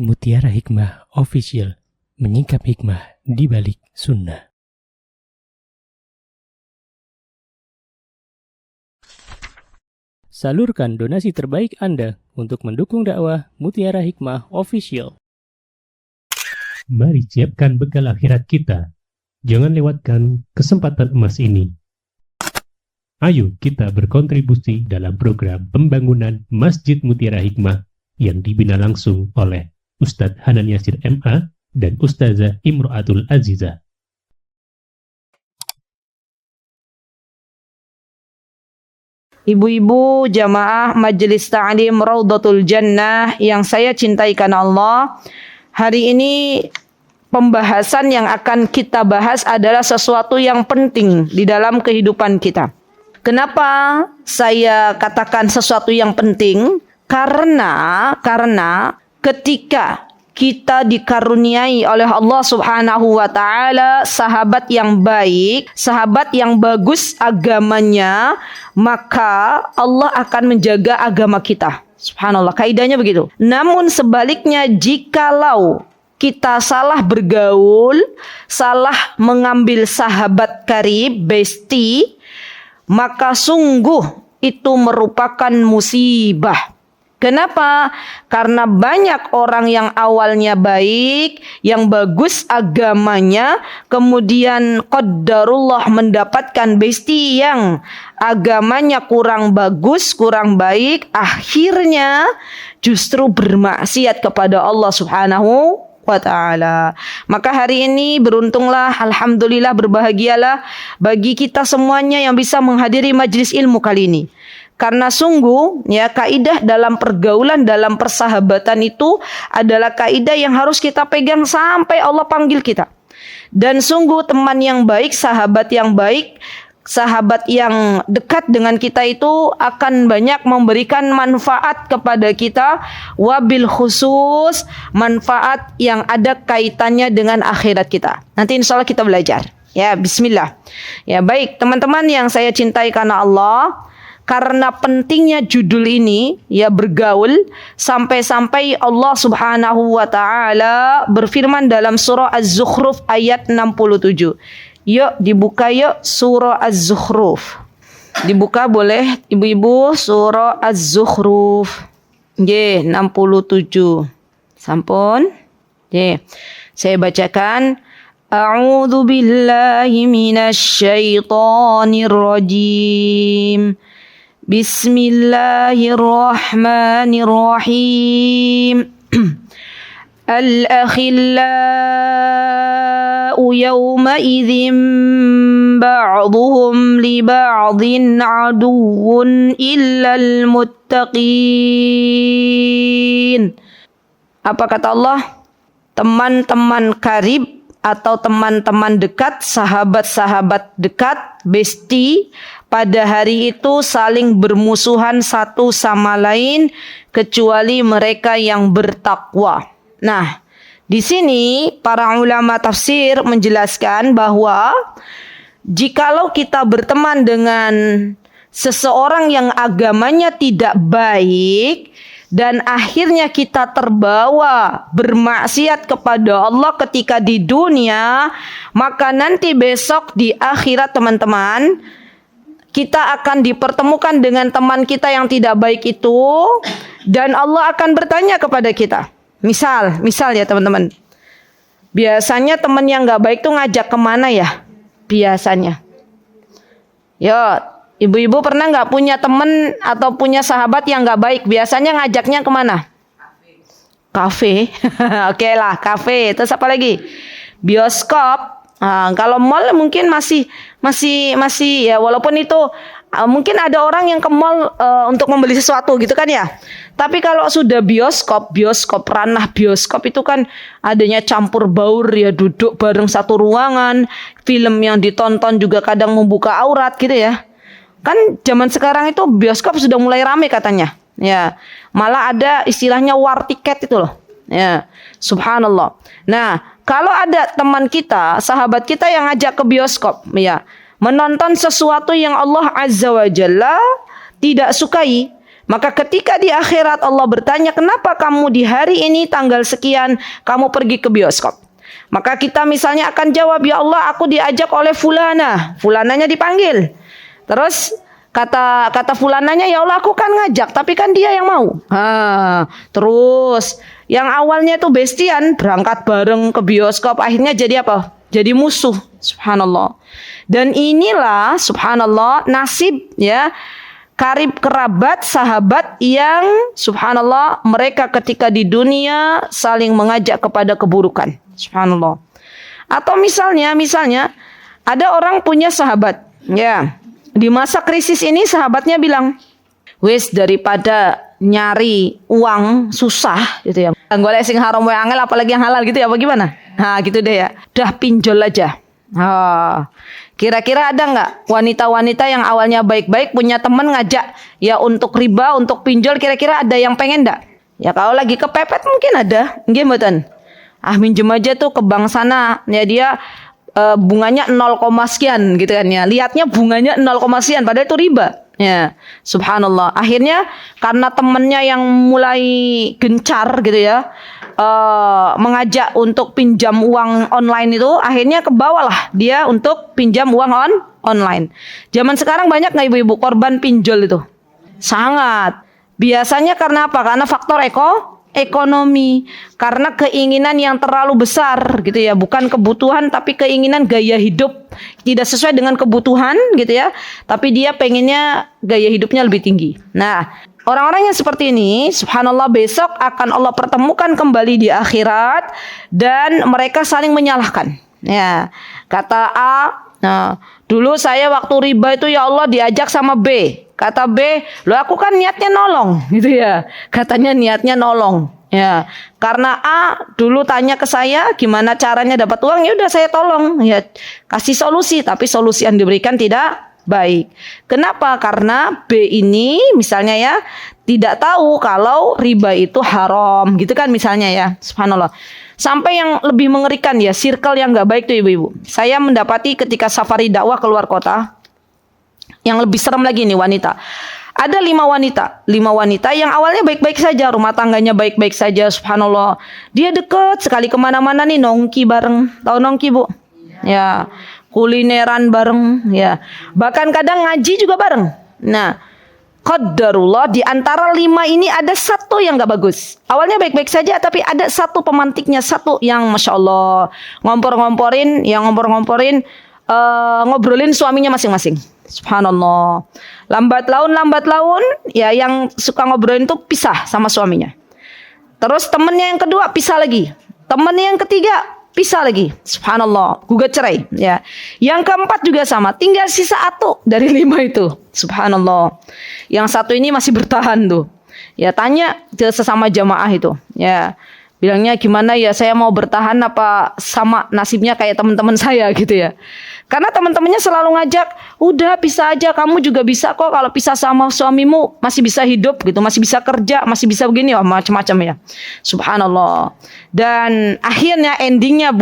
Mutiara Hikmah Official, menyingkap hikmah di balik sunnah. Salurkan donasi terbaik Anda untuk mendukung dakwah Mutiara Hikmah Official. Mari siapkan bekal akhirat kita. Jangan lewatkan kesempatan emas ini. Ayo kita berkontribusi dalam program pembangunan Masjid Mutiara Hikmah yang dibina langsung oleh Ustadz Hanan Yasir MA dan Ustazah Imro'atul Azizah. Ibu-ibu jamaah Majelis Ta'lim Raudhatul Jannah yang saya cintai karena Allah, hari ini pembahasan yang akan kita bahas adalah sesuatu yang penting di dalam kehidupan kita. Kenapa saya katakan sesuatu yang penting? Karena ketika kita dikaruniai oleh Allah Subhanahu wa Ta'ala sahabat yang baik, sahabat yang bagus agamanya, maka Allah akan menjaga agama kita. Subhanallah, kaidahnya begitu. Namun sebaliknya, jikalau kita salah bergaul, salah mengambil sahabat karib, bestie, maka sungguh itu merupakan musibah. Kenapa? Karena banyak orang yang awalnya baik, yang bagus agamanya, kemudian qadarullah mendapatkan bestie yang agamanya kurang bagus, kurang baik, akhirnya justru bermaksiat kepada Allah Subhanahu wa Ta'ala. Maka hari ini beruntunglah, alhamdulillah, berbahagialah bagi kita semuanya yang bisa menghadiri majelis ilmu kali ini. Karena sungguh ya, kaidah dalam pergaulan, dalam persahabatan itu adalah kaidah yang harus kita pegang sampai Allah panggil kita. Dan sungguh teman yang baik, sahabat yang baik, sahabat yang dekat dengan kita itu akan banyak memberikan manfaat kepada kita, wabil khusus manfaat yang ada kaitannya dengan akhirat kita. Nanti insya Allah kita belajar. Ya, bismillah. Ya, baik teman-teman yang saya cintai karena Allah. Karena pentingnya judul ini, ya, bergaul, sampai-sampai Allah Subhanahu wa Ta'ala berfirman dalam surah Az-Zukhruf ayat 67. Yuk dibuka yuk surah Az-Zukhruf. Dibuka boleh ibu-ibu, surah Az-Zukhruf. 67. Sampun. Saya bacakan. A'udzu billahi minasy syaithanir rajim. Bismillahirrahmanirrahim. Al-akhillau yawma idzin ba'duhum li ba'din aduwwun illal muttaqin. Apa kata Allah? Teman-teman karib atau teman-teman dekat, sahabat-sahabat dekat, bestie, pada hari itu saling bermusuhan satu sama lain kecuali mereka yang bertakwa. Nah, di sini para ulama tafsir menjelaskan bahwa jikalau kita berteman dengan seseorang yang agamanya tidak baik dan akhirnya kita terbawa bermaksiat kepada Allah ketika di dunia, maka nanti besok di akhirat teman-teman, kita akan dipertemukan dengan teman kita yang tidak baik itu, dan Allah akan bertanya kepada kita. Misal ya teman-teman, biasanya teman yang gak baik tuh ngajak kemana ya? Biasanya, ya, ibu-ibu pernah gak punya teman atau punya sahabat yang gak baik? Biasanya ngajaknya kemana? Kafe. Oke lah, kafe. Terus apa lagi? Bioskop. Nah, kalau mall mungkin masih ya, walaupun itu mungkin ada orang yang ke mall untuk membeli sesuatu gitu kan ya. Tapi kalau sudah bioskop, ranah bioskop itu kan adanya campur baur ya, duduk bareng satu ruangan, film yang ditonton juga kadang membuka aurat gitu ya. Kan zaman sekarang itu bioskop sudah mulai ramai katanya. Ya, malah ada istilahnya war tiket itu loh. Ya, subhanallah. Nah, kalau ada teman kita, sahabat kita yang ngajak ke bioskop, ya, menonton sesuatu yang Allah Azza wa Jalla tidak sukai, Maka ketika di akhirat Allah bertanya, kenapa kamu di hari ini tanggal sekian kamu pergi ke bioskop? Maka kita misalnya akan jawab, ya Allah aku diajak oleh fulana. Fulananya dipanggil. Terus kata fulananya, ya Allah aku kan ngajak tapi kan dia yang mau. Terus yang awalnya itu bestian, berangkat bareng ke bioskop, akhirnya jadi apa? Jadi musuh. Subhanallah. Dan inilah subhanallah nasib ya karib kerabat sahabat yang subhanallah mereka ketika di dunia saling mengajak kepada keburukan. Subhanallah. Atau misalnya ada orang punya sahabat ya. Di masa krisis ini sahabatnya bilang, wis daripada nyari uang susah gitu ya. Golek sing haram wae angel apalagi yang halal gitu ya, apa gimana? Nah, gitu deh ya. Dah pinjol aja. Kira-kira ada nggak wanita-wanita yang awalnya baik-baik punya teman ngajak ya untuk riba, untuk pinjol, kira-kira ada yang pengen nggak? Ya kalau lagi kepepet mungkin ada. Nggih mboten. Minjem aja tuh ke bank sana. Ya dia bunganya 0, sekian gitu kan ya. Lihatnya bunganya 0, sekian padahal itu riba. Ya, subhanallah. Akhirnya karena temennya yang mulai gencar gitu ya, mengajak untuk pinjam uang online itu, akhirnya kebawalah dia untuk pinjam uang online. Zaman sekarang banyak nggak ibu-ibu korban pinjol itu? Sangat. Biasanya karena apa? Karena faktor ekonomi, karena keinginan yang terlalu besar gitu ya, bukan kebutuhan tapi keinginan gaya hidup tidak sesuai dengan kebutuhan gitu ya, tapi dia pengennya gaya hidupnya lebih tinggi. Nah, orang-orang yang seperti ini subhanallah besok akan Allah pertemukan kembali di akhirat dan mereka saling menyalahkan. Ya, kata A, nah, dulu saya waktu riba itu ya Allah diajak sama B. Kata B, loh aku kan niatnya nolong gitu ya. Katanya niatnya nolong. Ya, karena A dulu tanya ke saya gimana caranya dapat uang, ya udah saya tolong. Ya, kasih solusi, tapi solusi yang diberikan tidak baik. Kenapa? Karena B ini misalnya ya tidak tahu kalau riba itu haram gitu kan misalnya ya. Subhanallah. Sampai yang lebih mengerikan ya, circle yang nggak baik tuh ibu-ibu. Saya mendapati ketika safari dakwah keluar kota, yang lebih serem lagi nih wanita. Ada 5 wanita yang awalnya baik-baik saja, rumah tangganya baik-baik saja, subhanallah. Dia deket sekali kemana-mana nih, nongki bareng. Tahu nongki bu? Ya, kulineran bareng. Ya, bahkan kadang ngaji juga bareng. Nah, qadarullah di antara 5 ini ada satu yang gak bagus. Awalnya baik-baik saja, tapi ada satu pemantiknya, satu yang masya Allah ngompor-ngomporin, ngobrolin suaminya masing-masing. Subhanallah. Lambat laun ya yang suka ngobrolin itu pisah sama suaminya. Terus temennya yang kedua pisah lagi. Temennya yang ketiga pisah lagi. Subhanallah, gugat cerai ya. Yang keempat juga sama. Tinggal sisa satu dari 5 itu. Subhanallah. Yang satu ini masih bertahan tuh. Ya tanya ke sesama jamaah itu. Ya. Bilangnya gimana ya, saya mau bertahan apa sama nasibnya kayak teman-teman saya gitu ya. Karena teman-temannya selalu ngajak, udah pisah aja, kamu juga bisa kok kalau pisah sama suamimu, masih bisa hidup gitu, masih bisa kerja, masih bisa begini, macam-macam ya. Subhanallah. Dan akhirnya endingnya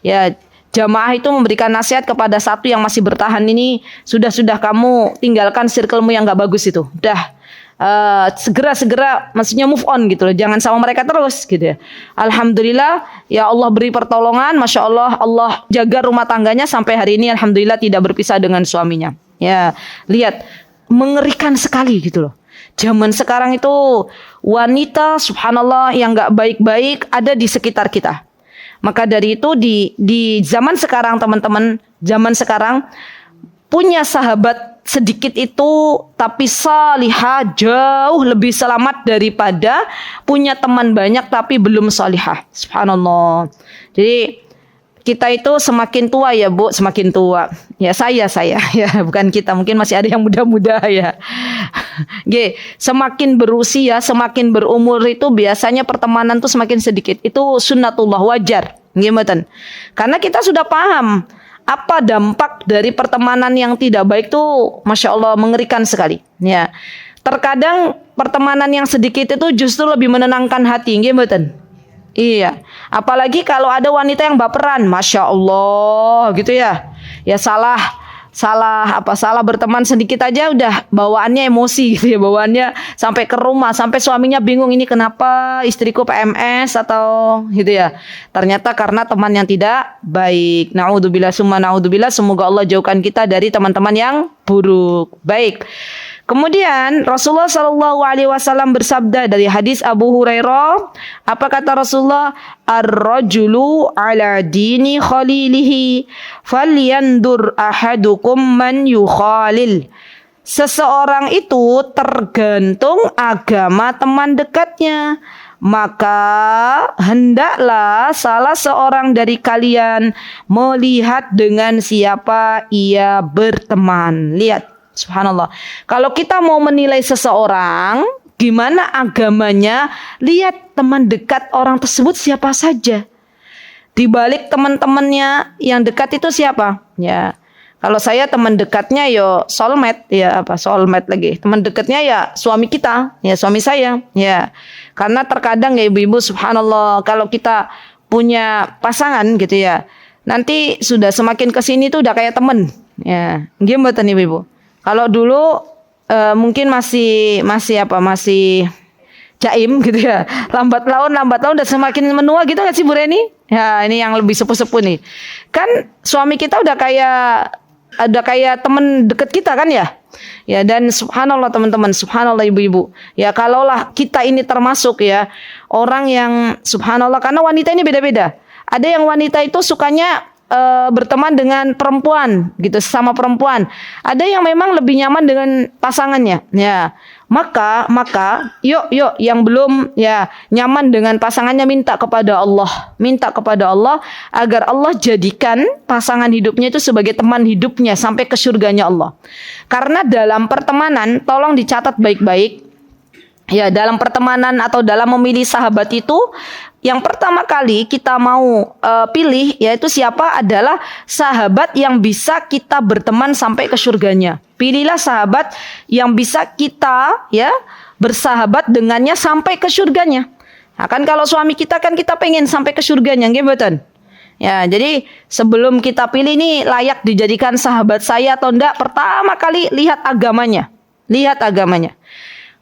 ya jamaah itu memberikan nasihat kepada satu yang masih bertahan ini, sudah kamu tinggalkan circlemu yang gak bagus itu. Udah. Segera maksudnya move on gitu loh, jangan sama mereka terus gitu ya. Alhamdulillah ya Allah beri pertolongan, masya Allah, Allah jaga rumah tangganya sampai hari ini alhamdulillah tidak berpisah dengan suaminya. Ya, lihat mengerikan sekali gitu loh. Zaman sekarang itu wanita subhanallah yang nggak baik-baik ada di sekitar kita. Maka dari itu di zaman sekarang teman-teman, zaman sekarang punya sahabat sedikit itu tapi salihah jauh lebih selamat daripada punya teman banyak tapi belum salihah. Subhanallah. Jadi kita itu semakin tua ya bu, semakin tua. Ya saya ya bukan kita, mungkin masih ada yang muda-muda ya. Semakin berusia, semakin berumur itu biasanya pertemanan tuh semakin sedikit. Itu sunnatullah, wajar. Gimana? Karena kita sudah paham apa dampak dari pertemanan yang tidak baik tuh, masya Allah mengerikan sekali. Ya, terkadang pertemanan yang sedikit itu justru lebih menenangkan hati, gimana? Iya, apalagi kalau ada wanita yang baperan, masya Allah gitu ya. Ya salah salah berteman sedikit aja udah bawaannya emosi gitu ya, bawaannya sampai ke rumah, sampai suaminya bingung ini kenapa istriku PMS atau gitu ya. Ternyata karena teman yang tidak baik. Naudzubillah summa naudzubillah, semoga Allah jauhkan kita dari teman-teman yang buruk. Baik. Kemudian Rasulullah Shallallahu Alaihi Wasallam bersabda dari hadis Abu Hurairah, apa kata Rasulullah? Ar-rajulu ala dini khalilihi, falyandur ahadukum man yukhalil. Seseorang itu tergantung agama teman dekatnya. Maka hendaklah salah seorang dari kalian melihat dengan siapa ia berteman. Lihat. Subhanallah. Kalau kita mau menilai seseorang, gimana agamanya, lihat teman dekat orang tersebut siapa saja. Di balik teman-temannya yang dekat itu siapa? Ya. Kalau saya teman dekatnya soulmate, soulmate lagi. Teman dekatnya ya suami kita, ya suami saya, ya. Karena terkadang ya ibu-ibu subhanallah, kalau kita punya pasangan gitu ya, nanti sudah semakin kesini tuh udah kayak teman. Ya. Gimana ibu-ibu? Kalau dulu mungkin masih jaim gitu ya. Lambat laun udah semakin menua gitu nggak sih Bu Reni? Ya ini yang lebih sepuh-sepuh nih. Kan suami kita udah kayak teman deket kita kan ya? Ya dan subhanallah teman-teman, subhanallah ibu-ibu. Ya kalaulah kita ini termasuk ya orang yang subhanallah, karena wanita ini beda-beda. Ada yang wanita itu sukanya berteman dengan perempuan gitu, sama perempuan. Ada yang memang lebih nyaman dengan pasangannya. Ya. Maka yuk yang belum ya nyaman dengan pasangannya minta kepada Allah agar Allah jadikan pasangan hidupnya itu sebagai teman hidupnya sampai ke surganya Allah. Karena dalam pertemanan tolong dicatat baik-baik. Ya, dalam pertemanan atau dalam memilih sahabat itu yang pertama kali kita mau pilih yaitu siapa adalah sahabat yang bisa kita berteman sampai ke surganya. Pilihlah sahabat yang bisa kita ya bersahabat dengannya sampai ke surganya. Nah, kan kalau suami kita kan kita pengen sampai ke surganya, nggih mboten? Ya, jadi sebelum kita pilih ini layak dijadikan sahabat saya atau enggak, pertama kali lihat agamanya. Lihat agamanya.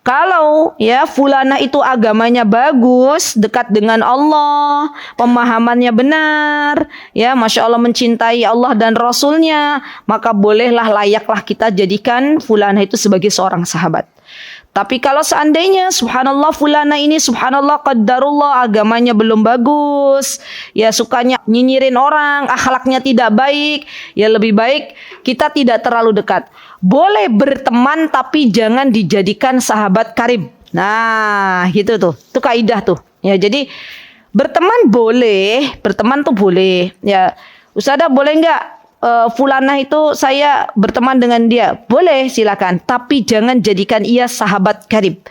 Kalau ya fulanah itu agamanya bagus, dekat dengan Allah, pemahamannya benar, ya Masya Allah mencintai Allah dan Rasulnya, maka bolehlah layaklah kita jadikan fulanah itu sebagai seorang sahabat. Tapi kalau seandainya subhanallah fulana ini subhanallah qaddarullah agamanya belum bagus, ya sukanya nyinyirin orang, akhlaknya tidak baik, ya lebih baik kita tidak terlalu dekat. Boleh berteman tapi jangan dijadikan sahabat karib. Nah, gitu tuh. Itu kaidah tuh. Ya, jadi berteman boleh, berteman tuh boleh. Ya, Ustazah boleh enggak fulanah itu saya berteman dengan dia? Boleh, silakan. Tapi jangan jadikan ia sahabat karib.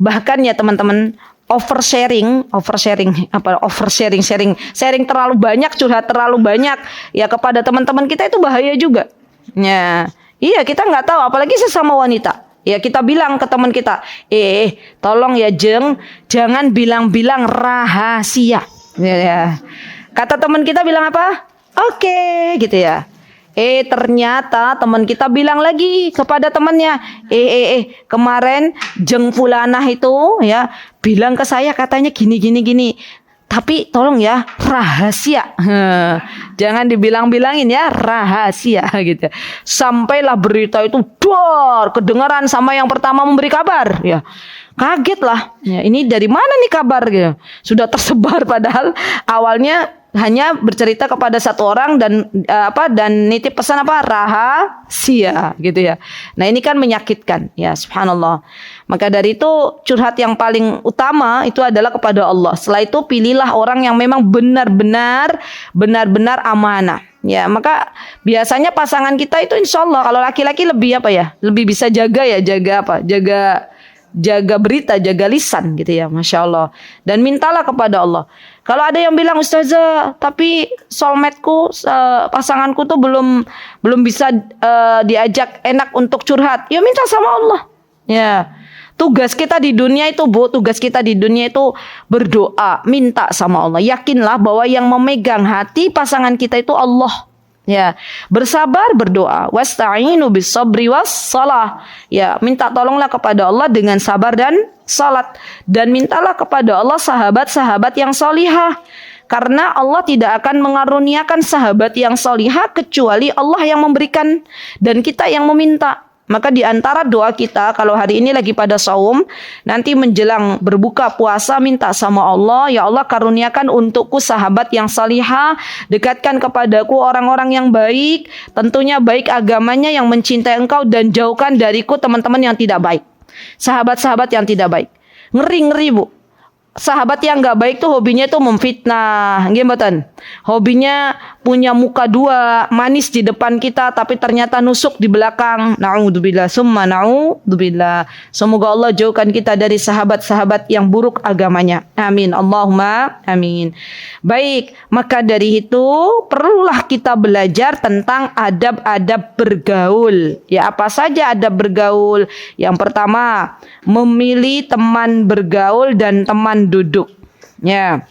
Bahkan ya teman-teman, sharing terlalu banyak, curhat terlalu banyak ya kepada teman-teman kita itu bahaya juga. Ya, iya kita nggak tahu, apalagi sesama wanita. Ya kita bilang ke teman kita, tolong ya jangan bilang-bilang rahasia. Ya. Kata teman kita bilang apa? Oke, gitu ya. Ternyata teman kita bilang lagi kepada temannya, kemarin jeng fulanah itu ya bilang ke saya katanya gini. Tapi tolong ya rahasia. Jangan dibilang-bilangin ya, rahasia gitu. Sampailah berita itu kedengaran sama yang pertama memberi kabar ya. Kaget lah. Ya, ini dari mana nih kabar gitu. Sudah tersebar padahal awalnya hanya bercerita kepada satu orang dan nitip pesan rahasia gitu ya. Nah, ini kan menyakitkan ya subhanallah. Maka dari itu curhat yang paling utama itu adalah kepada Allah. Setelah itu pilihlah orang yang memang benar-benar amanah. Ya, maka biasanya pasangan kita itu insya Allah kalau laki-laki lebih lebih bisa jaga berita, jaga lisan gitu ya, Masya Allah. Dan mintalah kepada Allah. Kalau ada yang bilang Ustazah, tapi soulmate-ku, pasanganku tuh belum bisa diajak enak untuk curhat. Ya minta sama Allah. Ya. Tugas kita di dunia itu berdoa, minta sama Allah. Yakinlah bahwa yang memegang hati pasangan kita itu Allah. Ya, bersabar berdoa. Wasta'inu bis-sabri was-shalah. Ya, minta tolonglah kepada Allah dengan sabar dan salat. Dan mintalah kepada Allah sahabat-sahabat yang solihah. Karena Allah tidak akan mengaruniakan sahabat yang solihah kecuali Allah yang memberikan dan kita yang meminta. Maka di antara doa kita kalau hari ini lagi pada saum, nanti menjelang berbuka puasa minta sama Allah, ya Allah karuniakan untukku sahabat yang salihah, dekatkan kepadaku orang-orang yang baik, tentunya baik agamanya yang mencintai engkau dan jauhkan dariku teman-teman yang tidak baik. Sahabat-sahabat yang tidak baik. Ngeri-ngeri Bu. Sahabat yang gak baik tuh hobinya tuh memfitnah, gimana? Hobinya punya muka dua, manis di depan kita, tapi ternyata nusuk di belakang. Na'udzubillah, summa na'udzubillah. Semoga Allah jauhkan kita dari sahabat-sahabat yang buruk agamanya. Amin. Allahumma amin. Baik, maka dari itu perlulah kita belajar tentang adab-adab bergaul. Ya, apa saja adab bergaul? Yang pertama, memilih teman bergaul dan teman duduk. Ya.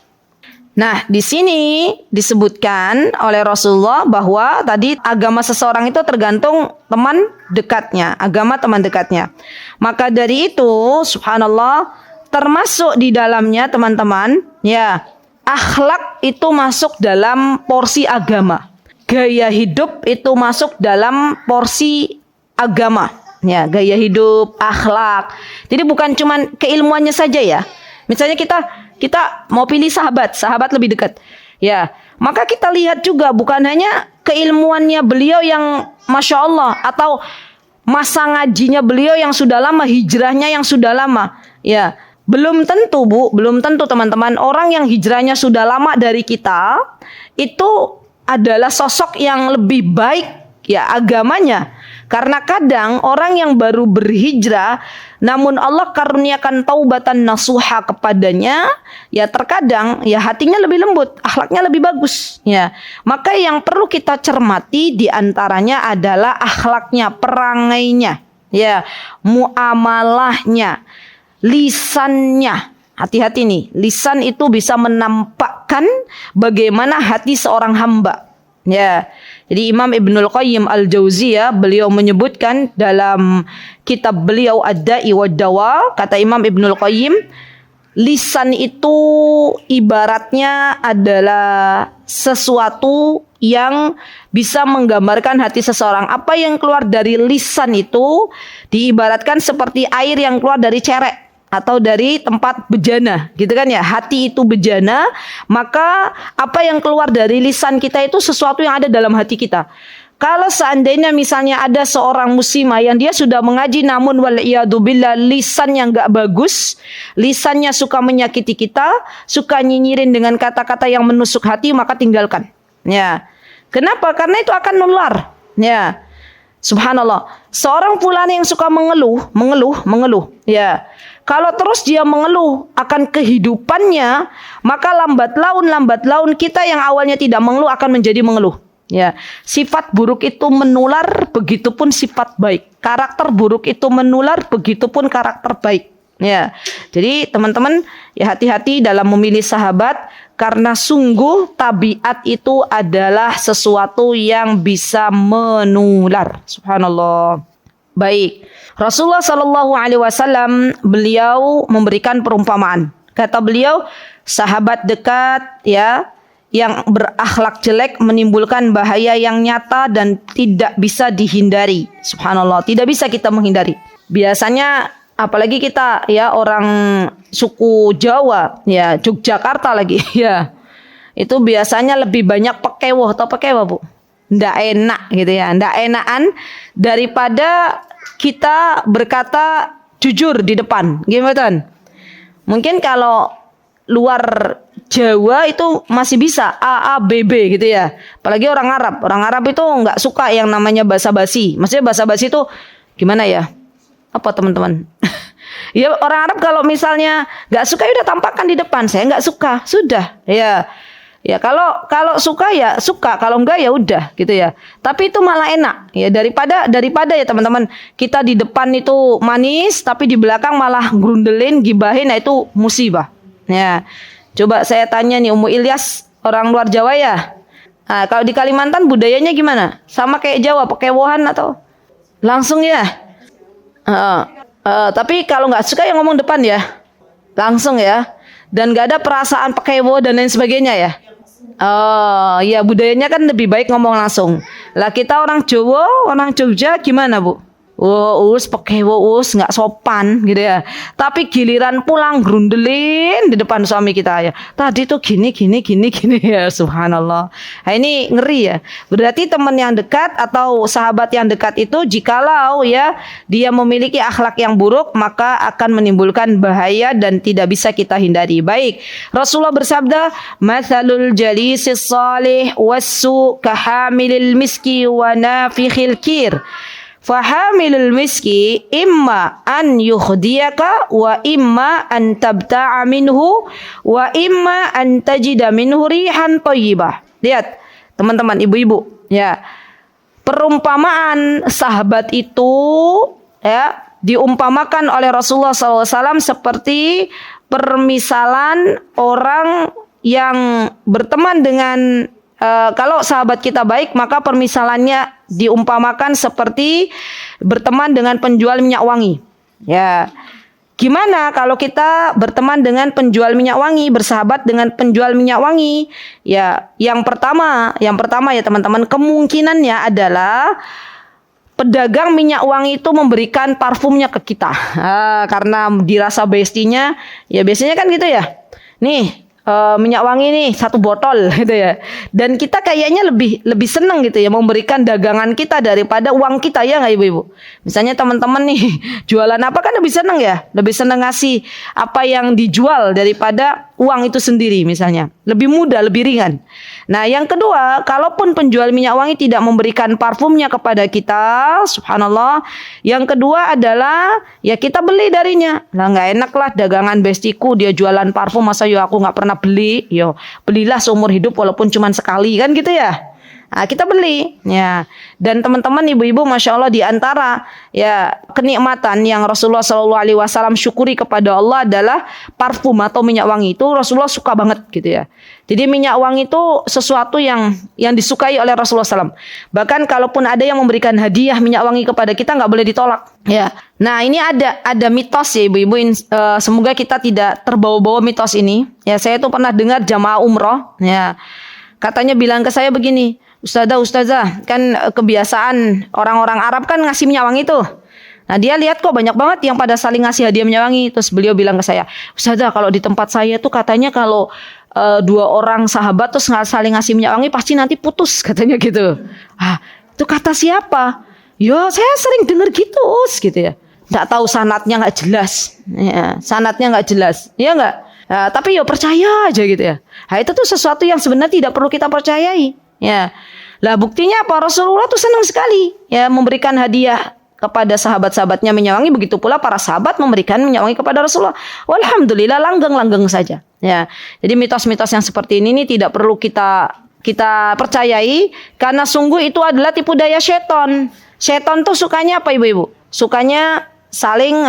Nah, di sini disebutkan oleh Rasulullah bahwa tadi agama seseorang itu tergantung teman dekatnya, agama teman dekatnya. Maka dari itu, subhanallah, termasuk di dalamnya teman-teman, ya, akhlak itu masuk dalam porsi agama. Gaya hidup itu masuk dalam porsi agama. Ya, gaya hidup, akhlak. Jadi bukan cuman keilmuannya saja ya. Misalnya kita mau pilih sahabat lebih dekat. Ya, maka kita lihat juga bukan hanya keilmuannya beliau yang Masya Allah atau masa ngajinya beliau yang sudah lama, hijrahnya yang sudah lama. Ya, belum tentu Bu, belum tentu teman-teman orang yang hijrahnya sudah lama dari kita itu adalah sosok yang lebih baik ya agamanya. Karena kadang orang yang baru berhijrah namun Allah karuniakan taubatan nasuha kepadanya, ya terkadang ya hatinya lebih lembut, akhlaknya lebih bagus ya. Maka yang perlu kita cermati diantaranya adalah akhlaknya, perangainya, ya, muamalahnya, lisannya. Hati-hati nih, lisan itu bisa menampakkan bagaimana hati seorang hamba. Ya. Jadi Imam Ibnul Qayyim Al-Jauziyah beliau menyebutkan dalam kitab beliau Ad-Da'i wad-Dawa, kata Imam Ibnul Qayyim, lisan itu ibaratnya adalah sesuatu yang bisa menggambarkan hati seseorang. Apa yang keluar dari lisan itu diibaratkan seperti air yang keluar dari cerek atau dari tempat bejana, gitu kan ya. Hati itu bejana, maka apa yang keluar dari lisan kita itu sesuatu yang ada dalam hati kita. Kalau seandainya misalnya ada seorang muslimah yang dia sudah mengaji namun wal'iyadubillah lisannya nggak bagus, lisannya suka menyakiti kita, suka nyinyirin dengan kata-kata yang menusuk hati, maka tinggalkan. Ya. Kenapa? Karena itu akan menular. Ya. Subhanallah. Seorang fulan yang suka mengeluh, ya. Kalau terus dia mengeluh akan kehidupannya, maka lambat laun kita yang awalnya tidak mengeluh akan menjadi mengeluh. Ya, sifat buruk itu menular, begitupun sifat baik. Karakter buruk itu menular, begitupun karakter baik. Ya, jadi teman-teman ya hati-hati dalam memilih sahabat karena sungguh tabiat itu adalah sesuatu yang bisa menular. Subhanallah. Baik, Rasulullah Shallallahu Alaihi Wasallam beliau memberikan perumpamaan. Kata beliau, sahabat dekat ya yang berakhlak jelek menimbulkan bahaya yang nyata dan tidak bisa dihindari. Subhanallah, tidak bisa kita menghindari. Biasanya apalagi kita ya orang suku Jawa ya Yogyakarta lagi ya itu biasanya lebih banyak pekewoh atau pekewa Bu. Nggak enak gitu ya, nggak enakan daripada kita berkata jujur di depan, gimana? Mungkin kalau luar Jawa itu masih bisa A B B gitu ya. Apalagi orang Arab itu nggak suka yang namanya basa-basi. Maksudnya basa-basi itu gimana ya? Apa teman-teman? Ya orang Arab kalau misalnya nggak suka ya udah tampakkan di depan. Saya nggak suka, sudah ya. Ya kalau suka ya suka, kalau enggak ya udah gitu ya. Tapi itu malah enak ya daripada ya teman-teman kita di depan itu manis tapi di belakang malah grundelin, gibahin, nah itu musibah. Ya. Coba saya tanya nih Ummu Ilyas, orang luar Jawa ya. Nah, kalau di Kalimantan budayanya gimana? Sama kayak Jawa, pakai wohan atau langsung ya? Tapi kalau nggak suka yang ngomong depan ya, langsung ya. Dan nggak ada perasaan pakai wo dan lain sebagainya ya. Oh, ya budayanya kan lebih baik ngomong langsung. Lah kita orang Jawa, orang Jogja gimana, Bu? Pakai nggak sopan gitu ya. Tapi giliran pulang grundelin di depan suami kita ya. Tadi tuh gini ya, subhanallah. Nah, ini ngeri ya. Berarti teman yang dekat atau sahabat yang dekat itu jikalau ya dia memiliki akhlak yang buruk maka akan menimbulkan bahaya dan tidak bisa kita hindari. Baik, Rasulullah bersabda, "Matsalul jalisis salih wassu kahamilil miski wa nafikhil kir." Fahamilul miski imma an yukhdiyaka wa imma an tabta'a minhu wa imma an tajida minhu rihan thayyibah. Lihat teman-teman, ibu-ibu ya. Perumpamaan sahabat itu ya diumpamakan oleh Rasulullah SAW seperti permisalan orang yang berteman dengan kalau sahabat kita baik maka permisalannya diumpamakan seperti berteman dengan penjual minyak wangi. Ya. Gimana kalau kita berteman dengan penjual minyak wangi, bersahabat dengan penjual minyak wangi? Ya, yang pertama ya teman-teman, kemungkinannya adalah pedagang minyak wangi itu memberikan parfumnya ke kita. Karena dirasa bestinya, ya biasanya kan gitu ya. Nih, minyak wangi nih 1 botol gitu ya. Dan kita kayaknya lebih seneng gitu ya memberikan dagangan kita daripada uang kita, ya nggak ibu-ibu? Misalnya teman-teman nih jualan apa kan lebih seneng ya, lebih seneng ngasih apa yang dijual daripada uang itu sendiri misalnya. Lebih mudah, lebih ringan. Nah, yang kedua, kalaupun penjual minyak wangi tidak memberikan parfumnya kepada kita, subhanallah, yang kedua adalah ya kita beli darinya. Lah nggak enak lah dagangan bestiku dia jualan parfum, masa yo aku nggak pernah beli. Yo belilah seumur hidup walaupun cuma sekali kan gitu ya. Nah, kita beli ya. Dan teman-teman ibu-ibu, masya Allah, di antara ya kenikmatan yang Rasulullah SAW syukuri kepada Allah adalah parfum atau minyak wangi itu Rasulullah suka banget gitu ya. Jadi minyak wangi itu sesuatu yang disukai oleh Rasulullah SAW. Bahkan kalaupun ada yang memberikan hadiah minyak wangi kepada kita nggak boleh ditolak ya. Nah, ini ada mitos ya ibu-ibu, semoga kita tidak terbawa-bawa mitos ini ya. Saya tuh pernah dengar jamaah umroh ya, katanya bilang ke saya begini, Ustazah, kan kebiasaan orang-orang Arab kan ngasih minyak wangi tuh. Nah, dia lihat kok banyak banget yang pada saling ngasih hadiah minyak wangi. Terus beliau bilang ke saya, Ustazah, kalau di tempat saya tuh katanya kalau 2 orang sahabat terus saling ngasih minyak wangi pasti nanti putus, katanya gitu. Itu kata siapa? Yo, saya sering dengar gitu ya. Nggak tahu sanadnya nggak jelas. Ya, sanadnya nggak jelas. Iya nggak? Tapi yo percaya aja gitu ya. Nah, itu tuh sesuatu yang sebenarnya tidak perlu kita percayai. Ya, lah buktinya apa? Rasulullah tuh senang sekali ya memberikan hadiah kepada sahabat-sahabatnya minyak wangi. Begitu pula para sahabat memberikan minyak wangi kepada Rasulullah. Alhamdulillah langgeng-langgeng saja. Ya, jadi mitos-mitos yang seperti ini tidak perlu kita percayai karena sungguh itu adalah tipu daya setan. Setan tuh sukanya apa ibu-ibu? Sukanya saling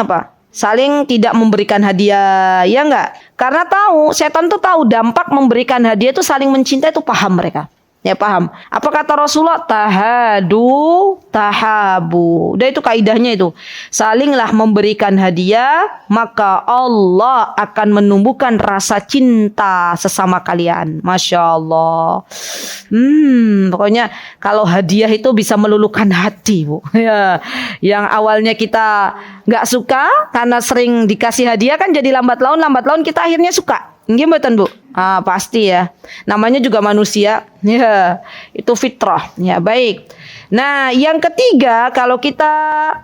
tidak memberikan hadiah, ya enggak? Karena setan tuh tahu dampak memberikan hadiah itu saling mencintai itu paham mereka. Ya paham. Apa kata Rasulullah? Tahadu, tahabu. Udah itu kaidahnya itu. Salinglah memberikan hadiah, maka Allah akan menumbuhkan rasa cinta sesama kalian. Masya Allah. Pokoknya kalau hadiah itu bisa meluluhkan hati, Bu. Ya, yang awalnya kita nggak suka karena sering dikasih hadiah kan jadi lambat laun kita akhirnya suka. Gimana Bu? Pasti ya. Namanya juga manusia. Ya, itu fitrah. Ya, baik. Nah, yang ketiga, kalau kita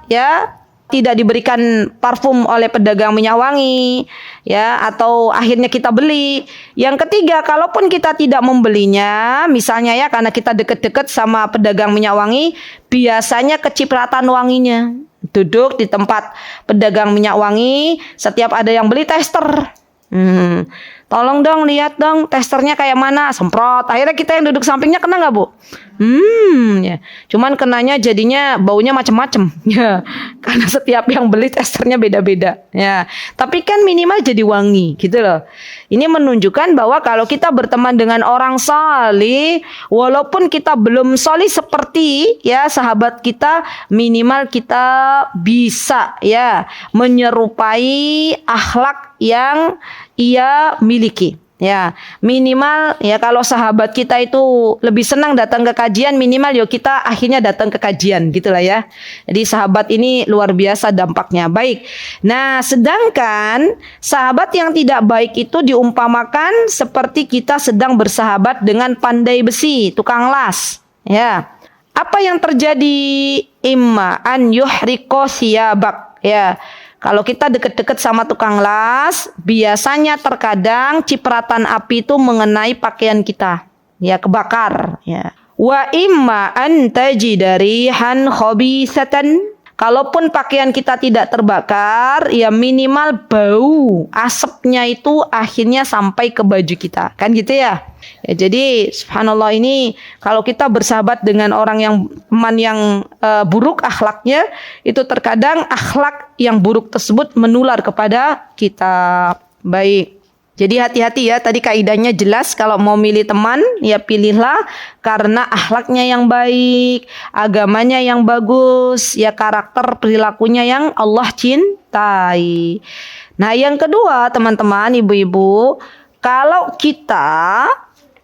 ya tidak diberikan parfum oleh pedagang minyak wangi, ya, atau akhirnya kita beli. Yang ketiga, kalaupun kita tidak membelinya, misalnya ya karena kita deket-deket sama pedagang minyak wangi, biasanya kecipratan wanginya. Duduk di tempat pedagang minyak wangi, setiap ada yang beli tester. Tolong dong, lihat dong testernya kayak mana, semprot. Akhirnya kita yang duduk sampingnya kena nggak, Bu? Ya. Cuman kenanya jadinya baunya macam-macam. Ya, karena setiap yang beli testernya beda-beda. Ya, tapi kan minimal jadi wangi, gitu loh. Ini menunjukkan bahwa kalau kita berteman dengan orang salih, walaupun kita belum salih seperti ya sahabat kita, minimal kita bisa ya menyerupai akhlak yang ia miliki. Ya, minimal ya kalau sahabat kita itu lebih senang datang ke kajian, minimal yuk kita akhirnya datang ke kajian, gitulah ya. Jadi sahabat ini luar biasa dampaknya. Baik. Nah, sedangkan sahabat yang tidak baik itu diumpamakan seperti kita sedang bersahabat dengan pandai besi, tukang las. Ya. Apa yang terjadi? Imma an yuhriqo siyabak. Ya. Kalau kita deket-deket sama tukang las, biasanya terkadang cipratan api itu mengenai pakaian kita, ya kebakar. Ya. Wa imma an tajida rihan khabisatan. Kalaupun pakaian kita tidak terbakar, ya minimal bau asapnya itu akhirnya sampai ke baju kita, kan gitu ya. Ya, jadi subhanallah ini kalau kita bersahabat dengan orang yang teman yang buruk akhlaknya, itu terkadang akhlak yang buruk tersebut menular kepada kita. Baik. Jadi hati-hati ya, tadi kaidahnya jelas, kalau mau milih teman ya pilihlah karena akhlaknya yang baik, agamanya yang bagus, ya karakter perilakunya yang Allah cintai. Nah, yang kedua teman-teman, ibu-ibu, kalau kita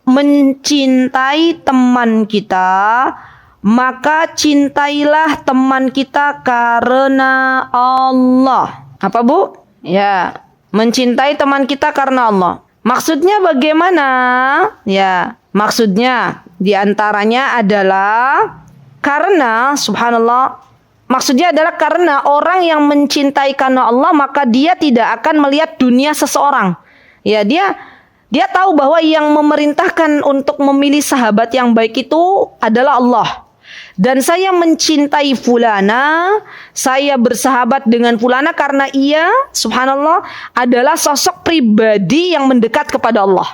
mencintai teman kita, maka cintailah teman kita karena Allah. Apa, Bu? Ya, mencintai teman kita karena Allah. Maksudnya bagaimana? Ya, maksudnya diantaranya adalah karena subhanallah, maksudnya adalah karena orang yang mencintai karena Allah, maka dia tidak akan melihat dunia seseorang. Ya, dia tahu bahwa yang memerintahkan untuk memilih sahabat yang baik itu adalah Allah. Dan saya mencintai fulana, saya bersahabat dengan fulana karena ia, subhanallah, adalah sosok pribadi yang mendekat kepada Allah.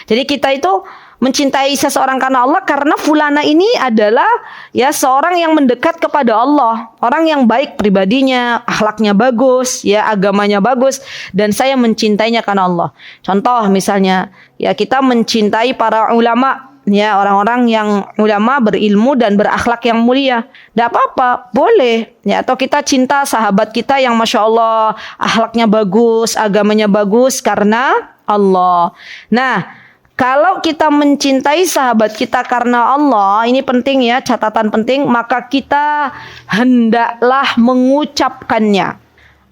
Jadi kita itu mencintai seseorang karena Allah karena fulana ini adalah ya seorang yang mendekat kepada Allah, orang yang baik pribadinya, akhlaknya bagus, ya agamanya bagus, dan saya mencintainya karena Allah. Contoh misalnya, ya kita mencintai para ulama, ya orang-orang yang ulama, berilmu dan berakhlak yang mulia. Tidak apa-apa, boleh. Ya, atau kita cinta sahabat kita yang masya Allah akhlaknya bagus, agamanya bagus karena Allah. Nah, kalau kita mencintai sahabat kita karena Allah, ini penting ya, catatan penting, maka kita hendaklah mengucapkannya.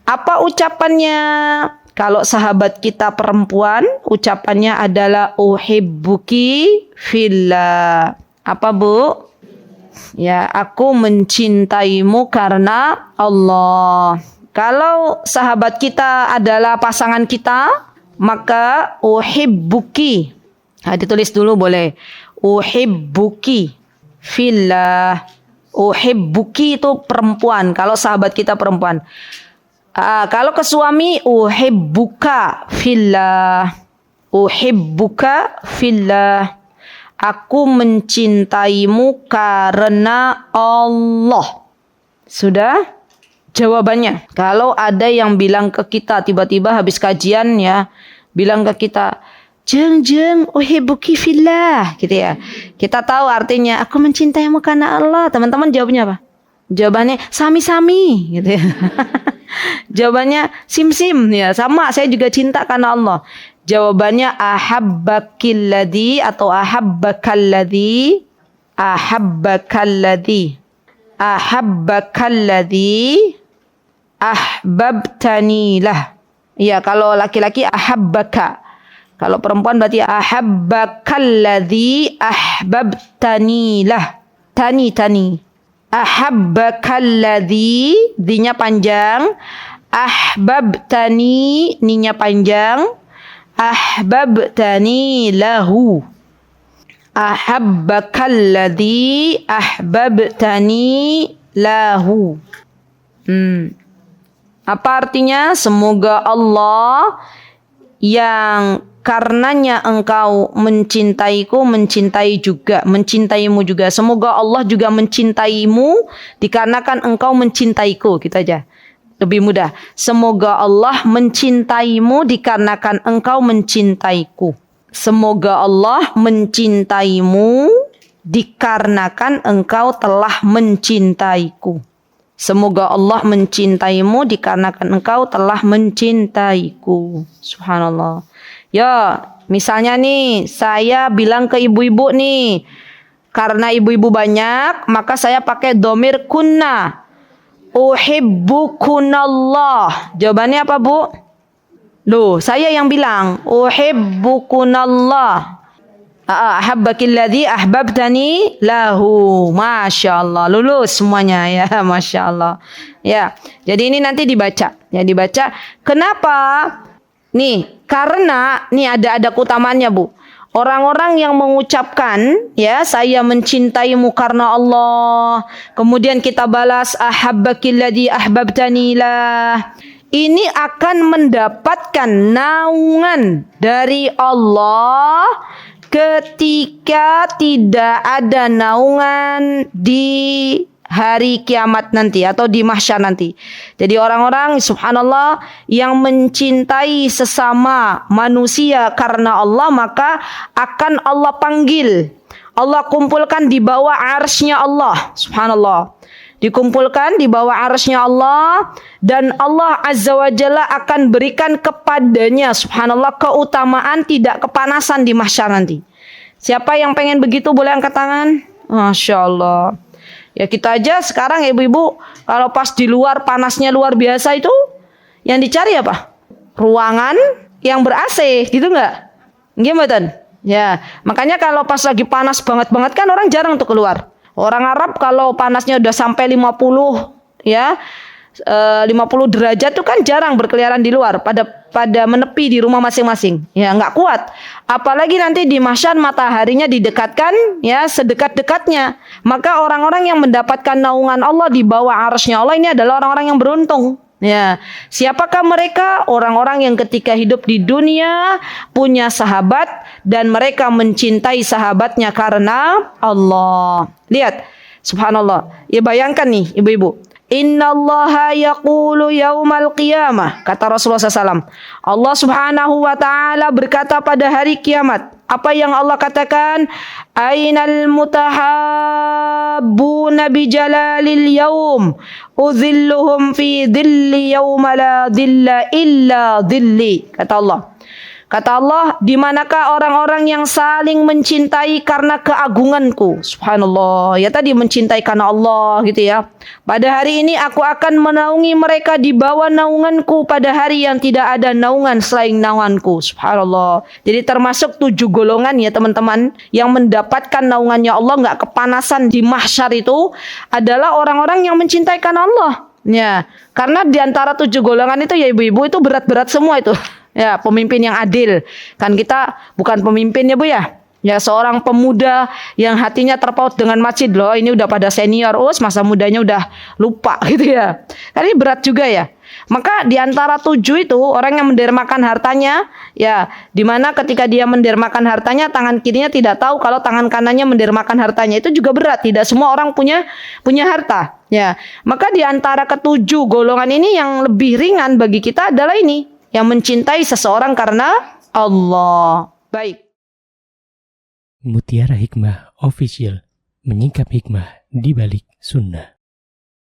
Apa ucapannya? Kalau sahabat kita perempuan, ucapannya adalah uhibbuki fillah. Apa, Bu? Ya, aku mencintaimu karena Allah. Kalau sahabat kita adalah pasangan kita, maka uhibbuki. Ditulis dulu boleh. Uhibbuki fillah. Uhibbuki itu perempuan. Kalau sahabat kita perempuan. Kalau ke suami, uhibbuka fillah. Uhibbuka fillah. Aku mencintaimu karena Allah. Sudah? Jawabannya. Kalau ada yang bilang ke kita tiba-tiba habis kajian ya, bilang ke kita, Jeng, uhibbuki fillah, gitu ya. Kita tahu artinya aku mencintaimu karena Allah. Teman-teman jawabnya apa? Jawabannya sami-sami, gitu ya. Jawabannya sim-sim, ya sama. Saya juga cinta karena Allah. Jawabannya ahabbakilladzi atau ahabbakalladzi, ahabbakalladzi, ahabbakalladzi, ahbabtanilah. Ya, kalau laki-laki ahabbaka. Kalau perempuan berarti ahabbakalladzi ahbabtanilah. Tani. Ahabbakalladzi, dinya panjang. Ahbabtani, ninya panjang. Ahbabtani lahu. Ahabbakalladzi ahbabtani lahu. Apa artinya? Semoga Allah yang karenanya engkau mencintaiku, mencintaimu juga. Semoga Allah juga mencintaimu dikarenakan engkau mencintaiku. Gitu aja. Lebih mudah. Semoga Allah mencintaimu dikarenakan engkau mencintaiku. Semoga Allah mencintaimu dikarenakan engkau telah mencintaiku. Semoga Allah mencintaimu dikarenakan engkau telah mencintaiku. Subhanallah. Ya, misalnya nih, saya bilang ke ibu-ibu nih, karena ibu-ibu banyak, maka saya pakai dhamir kunna. Uhibbukunallah. Jawabannya apa, Bu? Loh, saya yang bilang, uhibbukunallah. Ahabbakilladzi ahbabtani lahu. Masya Allah, lulus semuanya ya, Masya Allah. Ya, jadi ini nanti dibaca. Ya, dibaca. Kenapa? Nih, karena nih ada keutamaannya, Bu. Orang-orang yang mengucapkan ya saya mencintaimu karena Allah, kemudian kita balas ahabbakilladzi ahbabtani lah. Ini akan mendapatkan naungan dari Allah ketika tidak ada naungan di hari kiamat nanti atau di mahsyar nanti. Jadi orang-orang subhanallah yang mencintai sesama manusia karena Allah, maka akan Allah panggil. Allah kumpulkan di bawah arsy-Nya Allah. Subhanallah. Dikumpulkan di bawah arsy-Nya Allah dan Allah Azza wa Jalla akan berikan kepadanya subhanallah keutamaan tidak kepanasan di mahsyar nanti. Siapa yang pengen begitu boleh angkat tangan? Masya Allah. Ya kita aja sekarang ya ibu-ibu, kalau pas di luar panasnya luar biasa itu, yang dicari apa? Ruangan yang ber-AC, gitu nggak? Gimana? Ya, makanya kalau pas lagi panas banget kan orang jarang tuh keluar. Orang Arab kalau panasnya udah sampai 50 ya, 50 derajat tuh kan jarang berkeliaran di luar, pada menepi di rumah masing-masing. Ya nggak kuat. Apalagi nanti di mahsyar mataharinya didekatkan ya sedekat-dekatnya. Maka orang-orang yang mendapatkan naungan Allah di bawah arsy-Nya Allah ini adalah orang-orang yang beruntung. Ya, siapakah mereka? Orang-orang yang ketika hidup di dunia punya sahabat dan mereka mencintai sahabatnya karena Allah. Lihat, subhanallah. Ya bayangkan nih ibu-ibu. Innallaha yaqulu yaumal qiyamah. Kata Rasulullah SAW. Allah subhanahu wa ta'ala berkata pada hari kiamat. Apa yang Allah katakan? Ainal mutahabbuna bijalalil yaum. Udhilluhum fi dhilli yawma la dhilla illa dhilli. Kata Allah. Kata Allah, di manakah orang-orang yang saling mencintai karena keagunganku? Subhanallah. Ya tadi mencintai karena Allah gitu ya. Pada hari ini aku akan menaungi mereka di bawah naunganku pada hari yang tidak ada naungan selain naunganku. Subhanallah. Jadi termasuk 7 golongan ya teman-teman yang mendapatkan naungannya Allah, nggak kepanasan di mahsyar itu adalah orang-orang yang mencintai karena Allah. Ya, karena di antara 7 golongan itu ya ibu-ibu itu berat-berat semua itu. Ya, pemimpin yang adil. Kan kita bukan pemimpin ya Bu ya. Ya, seorang pemuda yang hatinya terpaut dengan masjid loh. Ini udah pada senior, masa mudanya udah lupa gitu ya. Kan ini berat juga ya. Maka di antara 7 itu orang yang mendermakan hartanya, ya, dimana ketika dia mendermakan hartanya, tangan kirinya tidak tahu kalau tangan kanannya mendermakan hartanya. Itu juga berat. Tidak semua orang punya harta. Ya, maka di antara ke-7 golongan ini yang lebih ringan bagi kita adalah ini. Yang mencintai seseorang karena Allah. Baik. Mutiara Hikmah Official, menyingkap hikmah di balik sunnah.